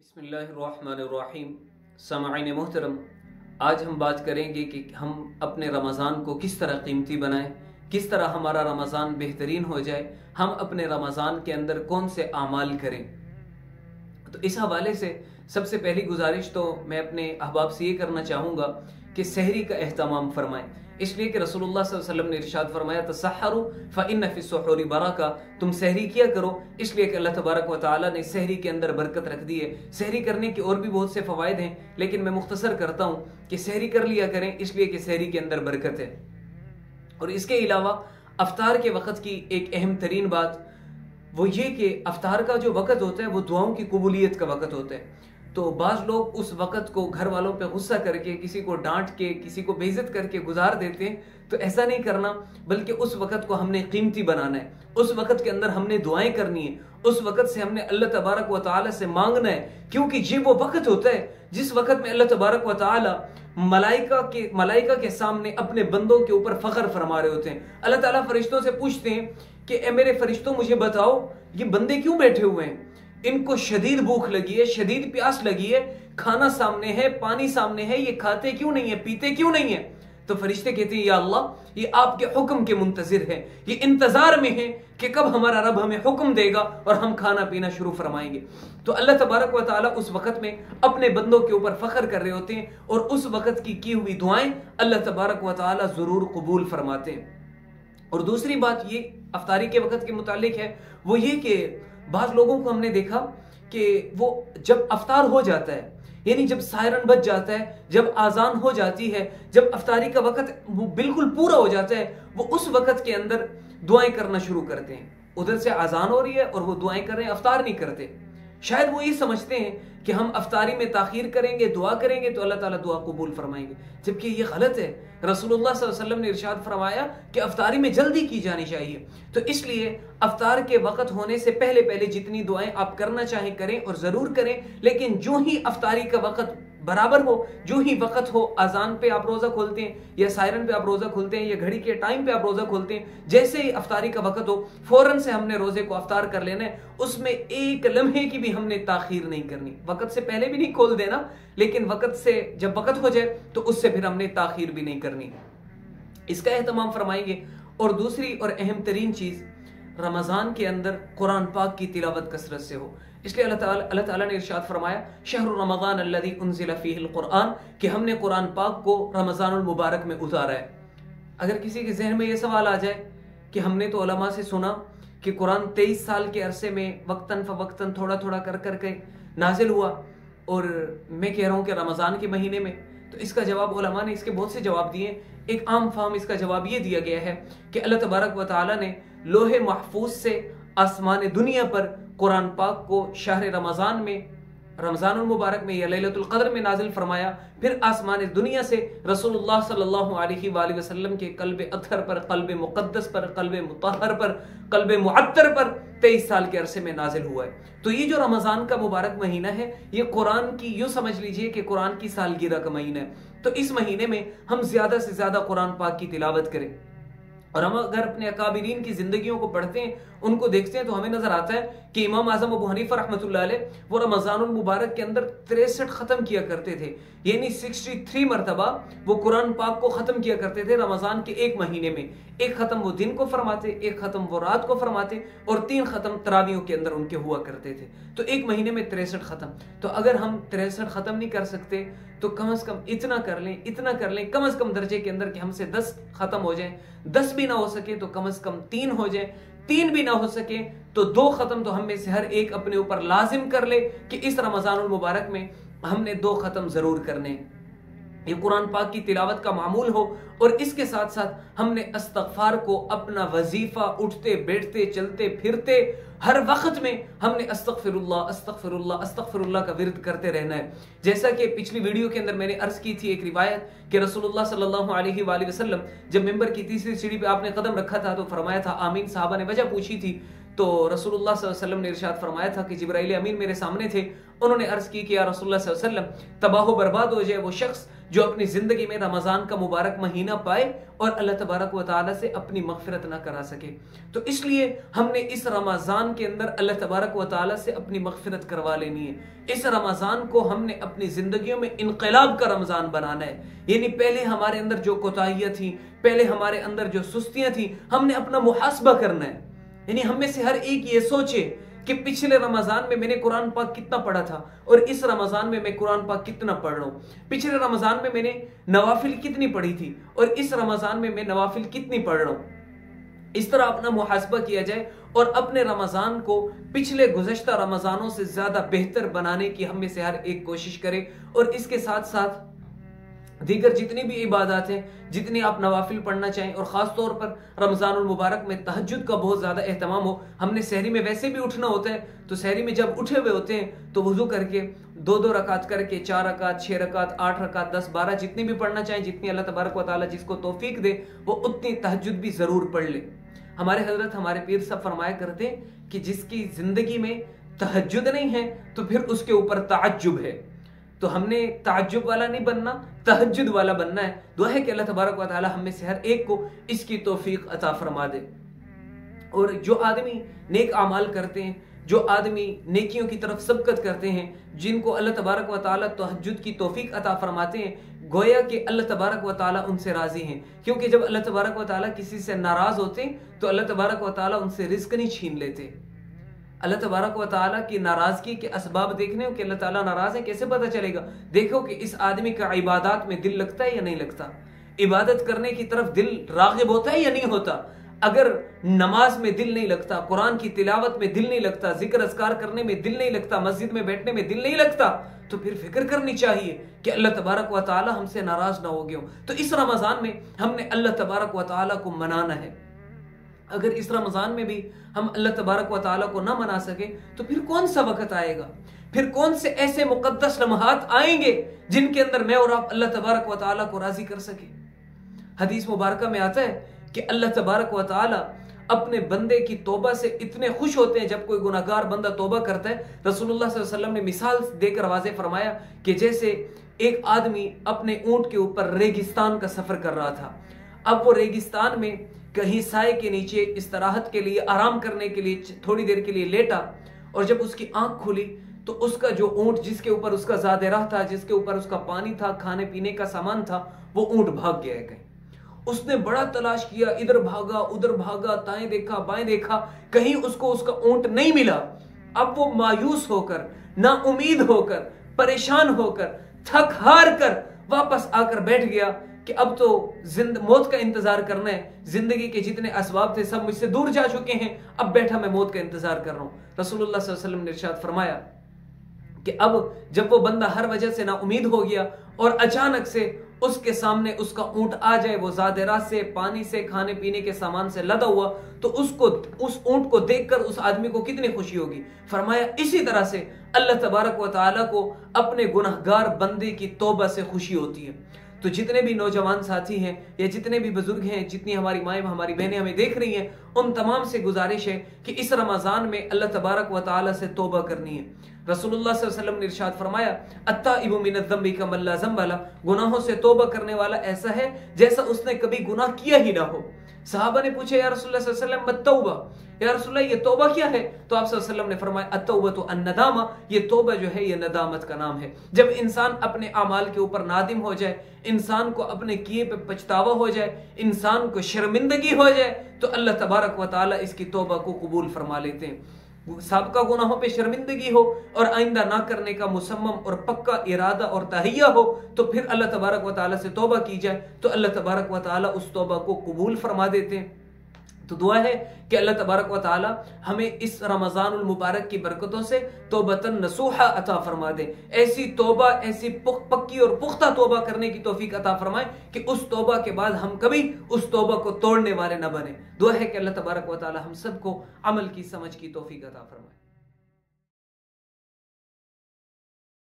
बिस्मिल्लाहिर्रहमानिर्रहीम। समाईन मोहतरम, आज हम बात करेंगे कि हम अपने रमज़ान को किस तरह कीमती बनाएं, किस तरह हमारा रमज़ान बेहतरीन हो जाए, हम अपने रमज़ान के अंदर कौन से आमाल करें। तो इस हवाले से सबसे पहली गुजारिश तो मैं अपने अहबाब से ये करना चाहूँगा कि सहरी का एहतमाम फरमाएं, इसलिए कि रसूलुल्लाह सल्लल्लाहु अलैहि वसल्लम ने इरशाद फरमाया तसहरु फ़इन्न फ़िस्सुहूरि बरका, तुम सहरी किया करो, इसलिए कि अल्लाह तबारक व तआला ने सहरी के अंदर बरकत रख दी है। सहरी करने के और भी बहुत से फ़वाइद हैं, लेकिन मैं मुख्तसर करता हूँ कि सहरी कर लिया करें, इसलिए कि सहरी के अंदर बरकत है। और इसके अलावा अफ्तार के वक़्त की एक अहम तरीन बात वो ये कि अफ्तार का जो वक़्त होता है वो दुआओं की कबूलियत का वक़्त होता है। तो बाज़ लोग उस वक़्त को घर वालों पे गुस्सा करके, किसी को डांट के, किसी को बेइज्जत करके गुजार देते हैं। तो ऐसा नहीं करना, बल्कि उस वक़्त को हमने कीमती बनाना है। उस वक़्त के अंदर हमने दुआएं करनी है, उस वक़्त से हमने अल्लाह तबारक व तआला से मांगना है, क्योंकि ये वो वक़्त होता है जिस वक़्त में अल्लाह तबारक व तआला मलाइका के सामने अपने बंदों के ऊपर फ़ख्र फरमा रहे होते हैं। अल्लाह ताला फरिश्तों से पूछते हैं कि ए मेरे फरिश्तों, मुझे बताओ ये बंदे क्यों बैठे हुए हैं, इनको शदीद भूख लगी है, शदीद प्यास लगी है, खाना सामने है, पानी सामने है, ये खाते क्यों नहीं है, पीते क्यों नहीं है। तो फरिश्ते कहते हैं या अल्लाह, ये आपके हुक्म के मुंतजिर है, ये इंतजार में है कि कब हमारा रब हमें हुक्म देगा और हम खाना पीना शुरू फरमाएंगे। तो अल्लाह तबारक व तआला उस वक़्त में अपने बंदों के ऊपर फ़ख्र कर रहे होते हैं और उस वक़्त की हुई दुआएं अल्लाह तबारक व तआला ज़रूर कबूल फरमाते हैं। और दूसरी बात ये अफ्तारी के वक़्त के मुतालिक है, वो ये कि बाज़ लोगों को हमने देखा कि वो जब अफ्तार हो जाता है, यानी जब सायरन बज जाता है, जब आज़ान हो जाती है, जब अफ्तारी का वक़्त बिल्कुल पूरा हो जाता है, वो उस वक़्त के अंदर दुआएं करना शुरू करते हैं। उधर से आज़ान हो रही है और वो दुआएं कर रहे हैं, अफ्तार नहीं करते। शायद वो ये समझते हैं कि हम अफ्तारी में ताखीर करेंगे, दुआ करेंगे तो अल्लाह ताला दुआ कबूल फरमाएंगे, जबकि ये गलत है। रसूलुल्लाह सल्लल्लाहु अलैहि वसल्लम ने इरशाद फरमाया कि अफ्तारी में जल्दी की जानी चाहिए। तो इसलिए अफ्तार के वक़्त होने से पहले पहले जितनी दुआएं आप करना चाहें करें और ज़रूर करें, लेकिन जो ही अफ्तारी का वक़्त बराबर हो, जो ही वक़्त हो, अजान पे आप रोज़ा खोलते हैं या सायरन पे आप रोज़ा खोलते हैं या घड़ी के टाइम पे आप रोज़ा खोलते हैं, जैसे ही अफ्तारी का वक़्त हो फ़ौरन से हमने रोज़े को अफ्तार कर लेना है। उसमें एक लम्हे की भी हमने ताखीर नहीं करनी, वक़्त से पहले भी नहीं खोल देना, लेकिन वक़्त से जब वक़्त हो जाए तो उससे फिर हमने ताखीर भी नहीं करनी। इसका एहतमाम फरमाएंगे। और दूसरी और अहम तरीन चीज़, रमज़ान के अंदर कुरान पाक की तिलावत कसरत से हो। इसलिए अल्लाह ताला ने इरशाद फरमाया शहरु रमज़ान अल्लज़ी उन्ज़िला फ़ीहिल क़ुरआन, कि हमने कुरान पाक को रमज़ानुल मुबारक में उतारा है। अगर किसी के जहन में ये सवाल आ जाए कि हमने तो उलमा से सुना कि कुरान 23 साल के अरसे में वक्तन फ़वक्तन थोड़ा थोड़ा कर करके नाजिल हुआ, और मैं कह रहा हूँ कि रमज़ान के महीने में, तो इसका जवाब उलमा ने इसके बहुत से जवाब दिए। एक आम फाहम इसका जवाब ये दिया गया है कि अल्लाह तबारक व तआला ने लोहे महफूज से आसमान दुनिया पर कुरान पाक को शहर रमज़ान में, रमज़ानुल मुबारक में या लैलतुल क़द्र में नाजिल फरमाया। फिर आसमान दुनिया से रसूलुल्लाह सल्लल्लाहु अलैहि वसल्लम के क़ल्ब अतहर पर, क़ल्ब मुक़द्दस पर, क़ल्ब मुतहहर पर, क़ल्ब मुअत्तर पर 23 साल के अरसे में नाजिल हुआ है। तो ये जो रमज़ान का मुबारक महीना है, ये कुरान की, यूँ समझ लीजिए कि कुरान की सालगिरह का महीना है। तो इस महीने में हम ज़्यादा से ज़्यादा कुरान पाक की तिलावत करें। और हम अगर अपने अकाबिरीन की जिंदगियों को पढ़ते हैं, उनको देखते हैं, तो हमें नजर आता है कि इमाम आजम अबू हनीफा रहमतुल्लाह अलैह वो रमज़ानुल मुबारक के अंदर 63 खत्म किया करते थे, यानी 63 मरतबा वो कुरान पाक को खत्म किया करते थे रमज़ान के एक महीने में। एक खत्म वो दिन को फरमाते, एक खत्म वो रात को फरमाते, और 3 खत्म तरावियों के अंदर उनके हुआ करते थे। तो एक महीने में 63 खत्म। तो अगर हम 63 खत्म नहीं कर सकते तो कम से कम इतना कर लें, इतना कर लें, कम से कम दर्जे के अंदर कि हमसे 10 खत्म हो जाए। 10 भी ना हो सके तो कम से कम 3 हो जाए, 3 भी ना हो सके तो 2 खत्म तो हम में से हर एक अपने ऊपर लाजिम कर ले कि इस रमज़ानुल मुबारक में हमने 2 खत्म जरूर करने। ये कुरान पाक की तिलावत का मामूल हो, और इसके साथ साथ हमने इस्तग़फ़ार को अपना वजीफा, उठते बैठते चलते फिरते हर वक्त में हमने अस्तग़फ़िरुल्लाह अस्तग़फ़िरुल्लाह अस्तग़फ़िरुल्लाह का विर्द करते रहना है। जैसा कि पिछली वीडियो के अंदर मैंने अर्ज की थी एक रिवायत कि रसूलुल्लाह सल्लल्लाहु अलैहि वसल्लम जब मिंबर की तीसरी सीढ़ी पे आपने कदम रखा था तो फरमाया था आमीन। साहबा ने वजह पूछी थी, तो रसूलुल्लाह सल्लल्लाहु अलैहि वसल्लम ने इरशाद फरमाया था कि जिब्राइल अमीन मेरे सामने थे, उन्होंने अर्ज की कि या रसूलुल्लाह सल्लल्लाहु अलैहि वसल्लम, तबाह बर्बाद हो जाए वो शख्स जो अपनी जिंदगी में रमजान का मुबारक महीना पाए और अल्लाह तबारक व तआला से अपनी मगफिरत ना करा सके। तो इसलिए हमने इस रमजान के अंदर अल्लाह तबारक व तआला से अपनी मगफिरत करवा लेनी है। इस रमजान को हमने अपनी जिंदगियों में इनकलाब का रमजान बनाना है। यानी पहले हमारे अंदर जो कोताहियां थी, पहले हमारे अंदर जो सुस्तियां थी, हमने अपना मुहासबा करना है। यानी हम में से हर एक ये सोचे कि पिछले रमजान में मैंने कुरान पाक कितना पढ़ा था और इस रमजान में मैं कुरान पाक कितना पढ़ रहा हूं। पिछले रमजान में मैंने नवाफिल कितनी पढ़ी थी और इस रमजान में मैं नवाफिल कितनी पढ़ रहा हूं। इस तरह अपना मुहासबा किया जाए और अपने रमजान को पिछले गुज़श्ता रमजानों से ज्यादा बेहतर बनाने की हम में से हर एक कोशिश करे। और इसके साथ साथ दीगर जितनी भी इबादत हैं, जितनी आप नवाफिल पढ़ना चाहें, और ख़ास तौर पर रमज़ानुल मुबारक में तहज्जुद का बहुत ज़्यादा एहतमाम हो। हमने सहरी में वैसे भी उठना होता है, तो सहरी में जब उठे हुए होते हैं तो वुज़ू करके 2-2 रकात करके 4 रकात, 6 रकात, 8 रकात, 10, 12 जितनी भी पढ़ना चाहें, जितनी अल्लाह तबारक व तआला जिसको तौफीक दे वो उतनी तहज्जुद भी ज़रूर पढ़ ले। हमारे हजरत हमारे पीर सब फरमाया करते हैं कि जिसकी ज़िंदगी में तहज्जुद नहीं है तो फिर उसके ऊपर ताज्जुब है। तो हमने ताज्जुब वाला नहीं बनना, तहज्जुद वाला बनना है। दुआ है कि अल्लाह तबारक व तआला हम में से हर एक को इसकी तौफीक अता फरमा दे। और जो आदमी नेक अमाल करते हैं, जो आदमी नेकियों की तरफ सबकत करते हैं, जिनको अल्लाह तबारक व तआला तहज्जुद की तौफीक अता फरमाते हैं, गोया कि अल्लाह तबारक व तआला उनसे राजी हैं। क्योंकि जब अल्लाह तबारक व तआला किसी से नाराज होते हैं तो अल्लाह तबारक व तआला उनसे रिस्क नहीं छीन लेते। अल्लाह तबारक व तआला की नाराजगी के असबाब देखने हो कि अल्लाह ताला नाराज है, कैसे पता चलेगा? देखो कि इस आदमी का इबादत में दिल लगता है या नहीं लगता, इबादत करने की तरफ दिल रागिब होता है या नहीं होता। अगर नमाज में दिल नहीं लगता, कुरान की तिलावत में दिल नहीं लगता, जिक्र अज़कार करने में दिल नहीं लगता, मस्जिद में बैठने में दिल नहीं लगता, तो फिर फिक्र करनी चाहिए कि अल्लाह तबारक व तआला हमसे नाराज ना हो गया हो। तो इस रमजान में हमने अल्लाह तबारक व तआला को मनाना है। अगर इस रमजान में भी हम अल्लाह तबारक व तआला को ना मना सके तो फिर कौन सा वक्त आएगा, फिर कौन से ऐसे मुकद्दस लम्हात आएंगे जिनके अंदर मैं और आप अल्लाह तबारक व तआला को राजी कर सके। हदीस मुबारक में आता है कि अल्लाह तबारक व तआला अपने बंदे की तौबा से इतने खुश होते हैं जब कोई गुनाहगार बंदा तौबा करता है। रसूलुल्लाह सल्लल्लाहु अलैहि वसल्लम ने मिसाल देकर वाज़े फरमाया कि जैसे एक आदमी अपने ऊंट के ऊपर रेगिस्तान का सफर कर रहा था। अब वो रेगिस्तान में कहीं साए के नीचे इस्तराहत के लिए, आराम करने के लिए थोड़ी देर के लिए लेटा, और जब उसकी आंख खुली तो उसका जो ऊंट जिसके ऊपर उसका ज़ादेराह था, जिसके ऊपर उसका पानी था, खाने पीने का सामान था, वो ऊंट भाग गया है कहीं। उसने बड़ा तलाश किया, इधर भागा उधर भागा, दाएं देखा बाएं देखा, कहीं उसको उसका ऊंट नहीं मिला। अब वो मायूस होकर, ना उम्मीद होकर, परेशान होकर, थक हार कर वापस आकर बैठ गया कि अब तो मौत का इंतजार करना है। जिंदगी के जितने असबाब थे सब मुझसे दूर जा चुके हैं, अब बैठा मैं मौत का इंतजार कर रहा हूं। रसूलुल्लाह सल्लल्लाहु अलैहि वसल्लम ने इरशाद फरमाया कि अब जब वो बंदा हर वजह से ना उम्मीद हो गया और अचानक से उसके सामने उसका ऊंट आ जाए, वो ज़ादेरा से, पानी से, खाने पीने के सामान से लदा हुआ, तो उसको, उस ऊंट को देखकर उस आदमी को कितनी खुशी होगी। फरमाया इसी तरह से अल्लाह तबारक व तआला को अपने गुनहगार बंदे की तौबा से खुशी होती है। तो जितने भी नौजवान साथी हैं या जितने भी बुजुर्ग हैं, जितनी हमारी माएँ हमारी बहनें हमें देख रही हैं, उन तमाम से गुजारिश है कि इस रमजान में अल्लाह तबारक व तआला से तौबा करनी है। रसूलुल्लाह सल्लल्लाहु अलैहि वसल्लम ने इरशाद फरमाया, अत्ताइबु मिनज़्ज़म्बि कमन ला ज़म्ब ला, गुनाहों से तौबा करने वाला ऐसा है जैसा उसने कभी गुनाह किया ही ना हो। सहाबा ने पूछा, या रसूलुल्लाह सल्लल्लाहु अलैहि वसल्लम मत्तौबा, या रसूलुल्लाह ये तौबा क्या है? तो आप सल्लल्लाहु अलैहि वसल्लम ने फरमाया, अत्तौबतु अन्नदामा, ये तौबा जो है ये नदामत का नाम है। जब इंसान अपने अमाल के ऊपर नादिम हो जाए, इंसान को अपने किए पे पछतावा हो जाए, इंसान को शर्मिंदगी हो जाए, तो अल्लाह तबारक व तआला इसकी तौबा को कबूल फरमा लेते हैं। साबिका गुनाहों पे शर्मिंदगी हो और आइंदा ना करने का मुसम्मम और पक्का इरादा और तहिया हो, तो फिर अल्लाह तबारक व तआला से तौबा की जाए तो अल्लाह तबारक व तआला उस तौबा को कबूल फरमा देते हैं। तो दुआ है कि अल्लाह तबारक व तआला हमें इस रमज़ानुल मुबारक की बरकतों से तौबतन नसूहा अता फरमा दे। ऐसी तौबा, ऐसी पक्की और पुख्ता तौबा करने की तौफीक अता फरमाए कि उस तौबा के बाद हम कभी उस तौबा को तोड़ने वाले न बने। दुआ है कि अल्लाह तबारक व तआला हम सबको अमल की समझ की तौफीक अता फरमाए।